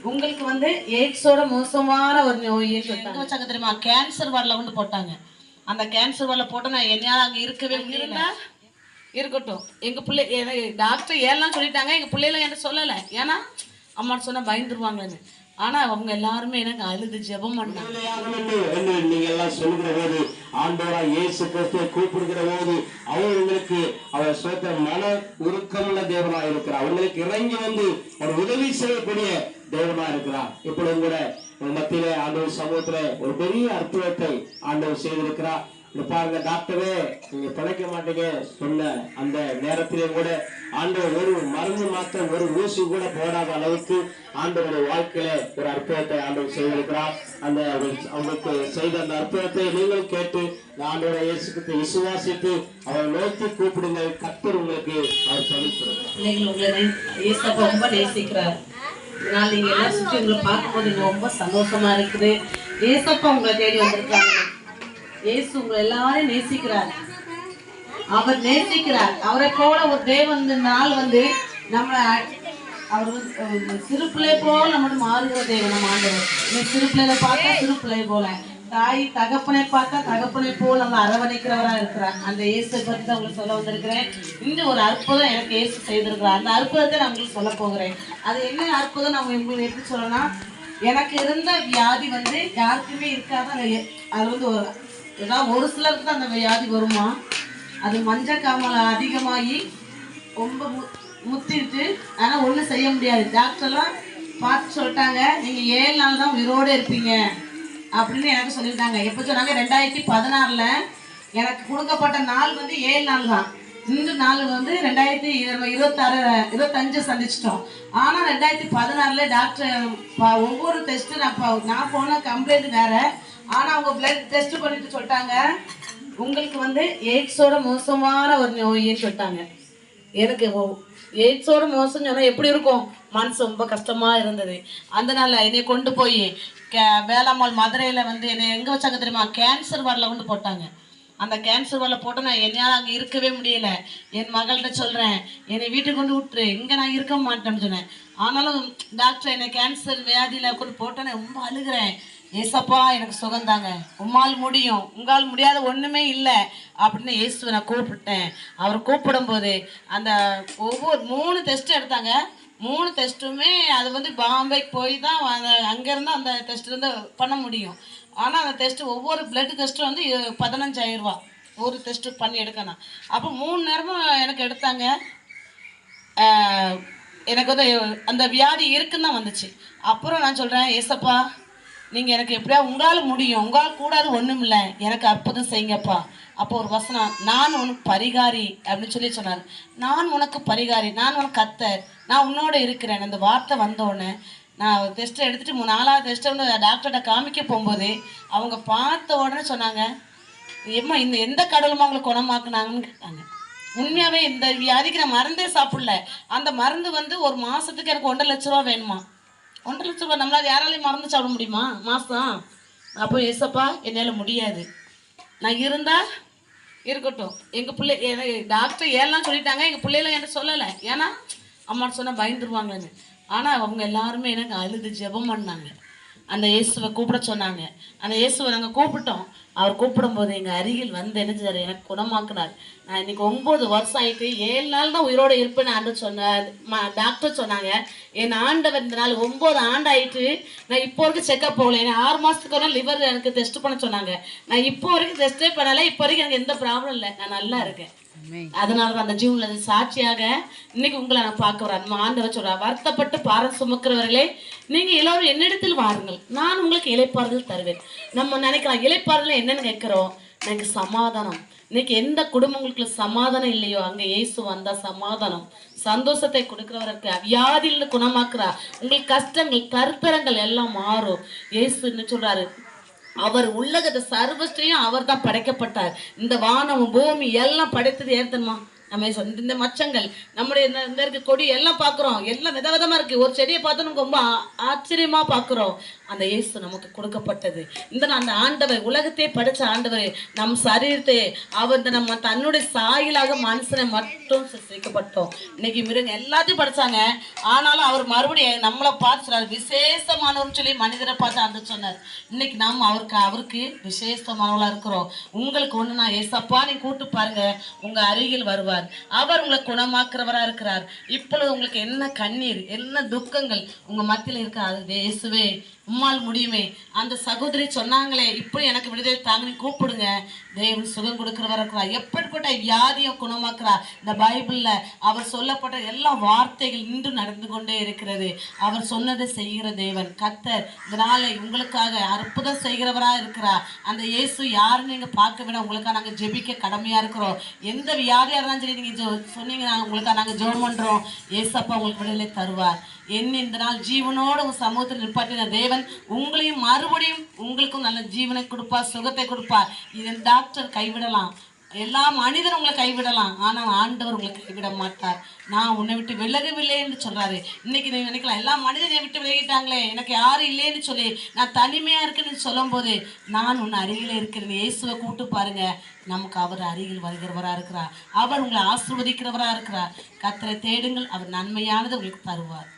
உங்களுக்கு வந்து எய்ட்ஸோட மோசமான ஒரு நோய் எங்க வச்சாங்க தெரியுமா? கேன்சர் வார்டில் வந்து போட்டாங்க. அந்த கேன்சர் வார்டில் போட்டால் நான் என்னால் அங்கே இருக்கவே முடியல. இருக்கட்டும், எங்கள் பிள்ளை டாக்டர் ஏலாம் சொல்லிட்டாங்க, எங்கள் பிள்ளைகளை என்கிட்ட சொல்லலை. ஏன்னா அம்மாட்ட சொன்னால் பயந்துருவாங்கன்னு. ஆனா அவங்க எல்லாருமே எனக்கு அழுது ஜெபம் பண்ணாங்க. நீங்க எல்லாம் சொல்லுகிற போது ஆண்டவரா இயேசு கிறிஸ்துவை கூப்பிடுகிற போது அவர் உங்களுக்கு அவர் சொந்த மன உருக்கமுள்ள தேவனா இருக்கிறார். அவங்களுக்கு இறங்கி வந்து ஒரு உதவி செய்யக்கூடிய தேவனா இருக்கிறார். இப்பொழுது கூட மத்தியிலே ஆண்டவர் சமூகத்துல ஒரு பெரிய அற்புதத்தை ஆண்டவர் செய்திருக்கிறார். பாருங்க டாக்டரே நீங்க பிழைக்க மாட்டீங்க சொன்ன அந்த நேரத்திலே கூட ஆண்டவர் ஒரு மருந்து மாத்திரம் ஒரு ஊசி கூட போடாத அளவுக்கு ஆண்டவருடைய வாழ்க்கையில ஒரு அற்புதத்தை ஆண்டவர் செய்திருக்கிறார். அந்த அவங்களுக்கு செய்த அந்த அற்புதத்தை நீங்கள் கேட்டு ஆண்டவரை இயேசுக்கு விசுவாசித்து அவரை நோக்கி கூப்பிடுங்க. கர்த்தர் உங்களுக்கு அவர் சந்திக்கிறார். பிள்ளைகள் உங்களை இயேசப்பா ரொம்ப நேசிக்கிறார். இதனால நீங்க எல்லாம் சுற்றி உங்களை பார்க்கும்போது ரொம்ப சந்தோஷமா இருக்குது. இயேசப்பா உங்களை தேடி வந்திருக்காங்க. இயேசு உங்களை எல்லாரையும் நேசிக்கிறார். அவர் நேசிக்கிறார். அவரை போல ஒரு தேவன் நாள் வந்து நம்ம அவர் சிறு பிள்ளை போல நம்ம மாறுகிற தேவன் நம்ம ஆண்டவர். சிறு பிள்ளைகளை பார்த்தா சிறு பிள்ளை போல, தாய் தகப்பனை பார்த்தா தகப்பனை போல நம்ம அரவணைக்கிறவரா இருக்கிறார். அந்த இயேசு பற்றி தான் உங்களுக்கு சொல்ல வந்திருக்கிறேன். இன்னும் ஒரு அற்புதம் எனக்கு இயேசு செய்திருக்கிறார். அந்த அற்புதத்தை நான் உங்களுக்கு சொல்ல போகிறேன். அது என்ன அற்புதம் நான் உங்களுக்கு எப்படி சொல்லணும்னா, எனக்கு இருந்த வியாதி வந்து யாருக்குமே இருக்காது. அது வந்து ஏதாவது ஒரு சிலருக்கு தான் அந்த வியாதி வருமா. அது மஞ்சள் காமாலை அதிகமாகி ரொம்ப முத்திட்டு, ஆனால் ஒன்றும் செய்ய முடியாது. டாக்டர்லாம் பார்த்து சொல்லிட்டாங்க, நீங்கள் 7 நாள் தான் உயிரோடு இருப்பீங்க அப்படின்னு எனக்கு சொல்லிட்டாங்க. எப்போ சொன்னாங்க? 2016 எனக்கு கொடுக்கப்பட்ட நாள் வந்து 7 நாள் தான். இந்த நாள் வந்து 2025 சந்திச்சிட்டோம். ஆனால் 2016 டாக்டர் ஒவ்வொரு டெஸ்ட்டு நான் போன கம்ப்ளைண்ட் வேற. ஆனால் அவங்க பிளட் டெஸ்ட் பண்ணிட்டு சொல்லிட்டாங்க, உங்களுக்கு வந்து எய்ட்ஸோட மோசமான ஒரு நோயின்னு சொல்லிட்டாங்க. எனக்கு எய்ட்ஸோட மோசம் சொன்னால் எப்படி இருக்கும்? மனசு ரொம்ப கஷ்டமாக இருந்தது. அதனால என்னை கொண்டு போய் வேளாம்மாள் மதுரையில் வந்து என்னை எங்கே வச்சாங்க தெரியுமா? கேன்சர் வார்டில் கொண்டு போட்டாங்க. அந்த கேன்சர் வார்டில் போட்டால் நான் என்னால் அங்கே இருக்கவே முடியல. என் மகள்கிட்ட சொல்கிறேன், என்னை வீட்டுக்கு கொண்டு விட்டுரு, இங்கே நான் இருக்க மாட்டேன்னு சொன்னேன். ஆனாலும் டாக்டர் என்னை கேன்சர் வியாதியில் கொண்டு போட்டோன்னே ரொம்ப அழுகிறேன். ஏசப்பா எனக்கு சுகந்தாங்க, உம்மால் முடியும், உங்களால் முடியாத ஒன்றுமே இல்லை அப்படின்னு இயேசுவை நான் கூப்பிட்டேன். அவர் கூப்பிடும்போது அந்த ஒவ்வொரு 3 டெஸ்ட்டு எடுத்தாங்க. 3 டெஸ்ட்டுமே அது வந்து பாம்பேக்கு போய் தான் அங்கேருந்து அந்த டெஸ்ட் வந்து பண்ண முடியும். ஆனால் அந்த டெஸ்ட்டு ஒவ்வொரு பிளட் டெஸ்ட்டும் வந்து 15,000 ரூபா ஒரு டெஸ்ட்டு பண்ணி எடுக்கணும். அப்போ 3 நேரமும் எனக்கு எடுத்தாங்க. எனக்கு வந்து அந்த வியாதி இருக்குன்னு தான் வந்துச்சு. அப்புறம் நான் சொல்கிறேன், ஏசப்பா நீங்கள் எனக்கு எப்படியா உங்களால் முடியும், உங்களால் கூடாது ஒன்றும் இல்லை, எனக்கு அற்புதம் செய்யுங்கப்பா. அப்போ ஒரு வசனம், நான் உனக்கு பரிகாரி அப்படின்னு சொல்லி சொன்னார். நான் உனக்கு பரிகாரி, நான் உனக்கு கர்த்தர், நான் உன்னோட இருக்கிறேன். அந்த வார்த்தை வந்தோடனே நான் டெஸ்ட்டை எடுத்துகிட்டு 4வது டெஸ்ட்டை வந்து டாக்டர்கிட்ட காமிக்க போகும்போது அவங்க பார்த்த உடனே சொன்னாங்க, எம்மா இந்த எந்த கடவுளுமா அவங்களை குணமாக்குனாங்கன்னு கேட்டாங்க. உண்மையாகவே இந்த வியாதிக்கு நான் மருந்தே சாப்பிடல. அந்த மருந்து வந்து ஒரு மாதத்துக்கு எனக்கு 1,50,000 ரூபா வேணுமா. 1,50,000 ரூபா நம்மளால் யாராலையும் மருந்து சாப்பிட முடியுமா மாதம்? அப்போ ஏசப்பா என்னால் முடியாது, நான் இருந்தால் இருக்கட்டும். எங்கள் பிள்ளை டாக்டர் ஏலாம் சொல்லிட்டாங்க, எங்கள் பிள்ளைகளை என்கிட்ட சொல்லலை. ஏன்னா அம்மாட்ட சொன்னால் பயந்துருவாங்கன்னு. ஆனால் அவங்க எல்லாருமே எனக்கு அழுது ஜெபம் பண்ணாங்க. அந்த இயேசுவை கூப்பிட சொன்னாங்க. அந்த இயேசுவை நாங்கள் கூப்பிட்டோம். அவர் கூப்பிடும்போது எங்கள் அருகில் வந்து என்ன எனக்கு குணமாக்குனார். நான் இன்னைக்கு 9 வருஷம் ஆகிட்டு 7 நாள் தான் உயிரோடு இருப்பேன்னு டாக்டர் சொன்னாங்க. என் ஆண்டவர் இந்த நாள் 9 ஆண்டு ஆகிட்டு நான் இப்போ வரைக்கும் செக்அப் போகல. எனக்கு 6 மாதத்துக்கு ஒரு நாள் லிவர் எனக்கு டெஸ்ட் பண்ண சொன்னாங்க. நான் இப்போ வரைக்கும் டெஸ்ட்டே பண்ணலை. இப்போ வரைக்கும் எனக்கு எந்த ப்ராப்ளம் இல்லை, நான் நல்லா இருக்கேன். அதனால தான் அந்த ஜீவன்ல சாட்சியாக இன்னைக்கு உங்களை நான் பார்க்க வரேன். நம்ம ஆண்டவர் சொல்றார், வருத்தப்பட்டு பாரம் சுமக்கிறவர்களே நீங்க எல்லாரும் என்னிடத்தில் வாருங்கள், நான் உங்களுக்கு இளைப்பாறுதல் தருவேன். நம்ம நினைக்கலாம் இளைப்பாறுதல் என்னன்னு கேட்கிறோம். எனக்கு சமாதானம். இன்னைக்கு எந்த குடும்பங்களுக்குள்ள சமாதானம் இல்லையோ அங்க இயேசு வந்தா சமாதானம் சந்தோஷத்தை கொடுக்கிறவருக்கு வியாதியிலிருந்து குணமாக்குறார். உங்களுக்கு கஷ்டங்கள் கருத்தரங்கள் எல்லாம் மாறும். இயேசு என்ன சொல்றாரு, அவர் உலகத்தை சர்வஸ்டையும் அவர் தான் படைக்கப்பட்டார். இந்த வானம் பூமி எல்லாம் படைத்தது ஏத்தணுமா? நம்ம இந்த மச்சங்கள் நம்முடைய இந்த இருக்க கொடி எல்லாம் பார்க்குறோம், எல்லாம் விதவிதமா இருக்கு. ஒரு செடியை பார்த்தா நமக்கு ரொம்ப ஆச்சரியமா பார்க்குறோம். அந்த இயேசு நமக்கு கொடுக்கப்பட்டது. இந்த அந்த ஆண்டவர் உலகத்தை படைச்ச ஆண்டவர் நம் சரீரத்தை அவர் நம்ம தன்னுடைய சாயலாக மனுஷனை மட்டும் சிருஷ்டிக்கப்பட்டோம். இன்னைக்கு மிருங்க எல்லாத்தையும் படைச்சாங்க, ஆனாலும் அவர் மறுபடியும் நம்மளை பார்த்து சொல்றாரு விசேஷமானவர்னு சொல்லி மனிதரை பார்த்து அந்த சொன்னார். இன்னைக்கு நாம் அவருக்கு விசேஷமானவளா இருக்கிறோம். உங்களுக்கு ஒண்ணு நான் ஏசப்பா நீ கூட்டு பாருங்க, உங்க அருகில் வருவார். அவர் உங்களை குணமாக்குறவரா இருக்கிறார். இப்பொழுது உங்களுக்கு என்ன கண்ணீர் என்ன துக்கங்கள் உங்க மத்தியில் இருக்காது, இயேசுவே உம்மால் முடியுமே. அந்த சகோதரி சொன்னாங்களே இப்படி எனக்கு விடுதலை தாங்க, நீ கூப்பிடுங்க, தேவன் சுகம் கொடுக்கிறவரா இருக்கிறார். எப்படிப்பட்ட வியாதியை குணமாக்குறார். இந்த பைபிள்ல அவர் சொல்லப்பட்ட எல்லா வார்த்தைகள் இன்று நடந்து கொண்டே இருக்கிறது. அவர் சொன்னதை செய்கிற தேவன் கர்த்தர் இந்த நாளை உங்களுக்காக அற்புதம் செய்கிறவரா இருக்கிறார். அந்த இயேசு யாருன்னு நீங்க பார்க்க வேணாம், உங்களுக்காக நாங்கள் ஜெபிக்க கடமையா இருக்கிறோம். எந்த வியாதியா இருந்தாலும் சரி நீங்க சொன்னீங்க, உங்களுக்காக நாங்கள் ஜெபம் பண்றோம். ஏசப்பா உங்களுக்கு விடுதலை தருவார். என்ன இந்த நாள் ஜீவனோட உங்க சமூகத்தில் நிப்பாட்டின தேவன் உங்களையும் மறுபடியும் உங்களுக்கும் நல்ல ஜீவனை கொடுப்பார், சுகத்தை கொடுப்பார். இதன் டாக்டர் கைவிடலாம், எல்லா மனிதரும் உங்களை கைவிடலாம், ஆனால் ஆண்டவர் உங்களை கைவிட மாட்டார். நான் உன்னை விட்டு விலகவில்லை என்று சொல்றாரு. இன்னைக்கு நீங்க நினைக்கலாம் எல்லா மனிதனை விட்டு விலகிட்டாங்களே, எனக்கு யாரும் இல்லைன்னு சொல்லி நான் தனிமையா இருக்குன்னு சொல்லும் போது நான் உன்னை அருகில இருக்கிறேன். இயேசுவை கூப்பிட்டு பாருங்க, நமக்கு அவர் அருகில் வருகிறவரா இருக்கிறார். அவர் உங்களை ஆசீர்வதிக்கிறவரா இருக்கிறார். கர்த்தரை தேடுங்கள், அவர் நன்மையானது உங்களுக்கு தருவார்.